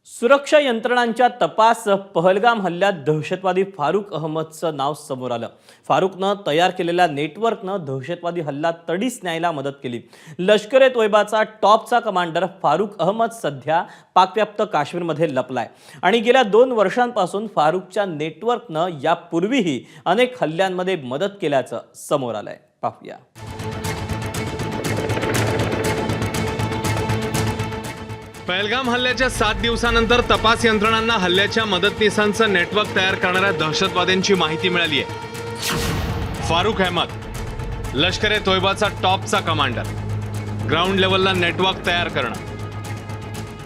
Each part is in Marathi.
सुरक्षा यंत्रणांच्या तपास पहलगाम हल्ल्यात दहशतवादी फारुक अहमदचं नाव समोर आलं। फारुकनं तयार केलेल्या नेटवर्कनं दहशतवादी हल्ला तडीस न्यायला मदत केली। लष्कर-ए-तोयबाचा टॉपचा कमांडर फारुक अहमद सध्या पाकव्याप्त काश्मीरमध्ये लपलाय आणि गेल्या 2 वर्षांपासून फारुकच्या नेटवर्कनं यापूर्वीही अनेक हल्ल्यांमध्ये मदत केल्याचं समोर आलंय। पाहूया। पहलगाम हल्ल्याच्या 7 दिवसानंतर तपास यंत्रणांना हल्ल्याच्या मदतनीसांचं नेटवर्क तयार करणाऱ्या दहशतवाद्यांची माहिती मिळाली आहे। फारुक अहमद लष्कर-ए-तोयबाचा टॉपचा कमांडर, ग्राउंड लेवलला नेटवर्क तयार करणं।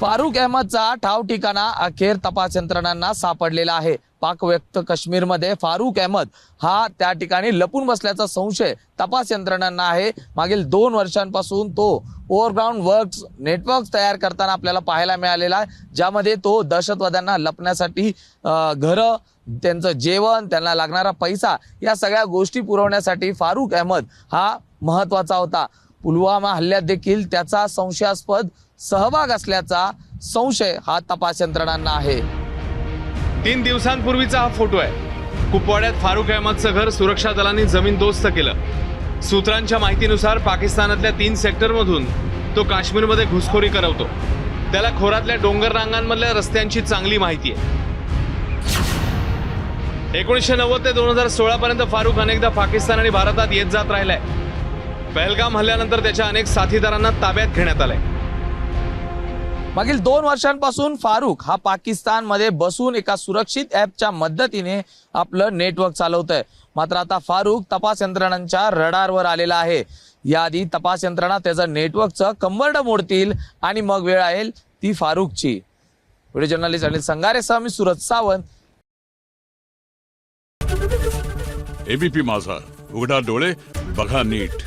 फारुक अहमदचा ठाव ठिकाणा अखेर तपास यंत्रणांना सापडलेला आहे। पाकव्याप्त काश्मीरमध्ये फारुक अहमद हा त्या ठिकाणी लपून बसल्याचा संशय तपास यंत्रणांना आहे। मागील 2 वर्षांपासून तो ओव्हरग्राउंड वर्क्स नेटवर्क तयार करताना आपल्याला पाहायला मिळालेला आहे, ज्यामध्ये तो दहशतवाद्यांना लपण्यासाठी घरं, त्यांचं जेवण, त्यांना लागणारा पैसा या सगळ्या गोष्टी पुरवण्यासाठी फारुक अहमद हा महत्त्वाचा होता। पुलवामा हल्ल्यात देखील त्याचा संशयास्पद सहभाग असल्याचा संशय हा तपास यंत्रणांना आहे। 3 दिवसांपूर्वीचा हा फोटो आहे। कुपवाड्यात फारुक अहमदचं घर सुरक्षा दलांनी जमीनदोस्त केलं। सूत्रांच्या माहितीनुसार पाकिस्तानातल्या 3 सेक्टरमधून तो काश्मीरमध्ये घुसखोरी करवतो। त्याला खोरातल्या डोंगर रांगांमधल्या रस्त्यांची चांगली माहिती आहे। 1990 ते 2016 पर्यंत फारुक अनेकदा पाकिस्तान आणि भारतात येत जात राहिलाय। पहलगाम हल्ल्यानंतर त्याच्या अनेक साथीदारांना ताब्यात घेण्यात आलंय। मागील 2 वर्षांपासून फारुक हा पाकिस्तानमध्ये बसून एका सुरक्षित ॲपच्या मदतीने आपलं नेटवर्क चालवतोय। मात्र आता फारुक तपास यंत्रणांच्या रडारवर आलेला आहे। याआधी तपास यंत्रणा त्याचं नेटवर्कचं कंबरडं मोडतील आणि मग वेळ येईल ती फारुकची। व्हिडिओ जर्नलिस्ट अनिल संगारेसह मी सूरज सावंत। एबीपी माझा, उघडा डोळे बघा नीट।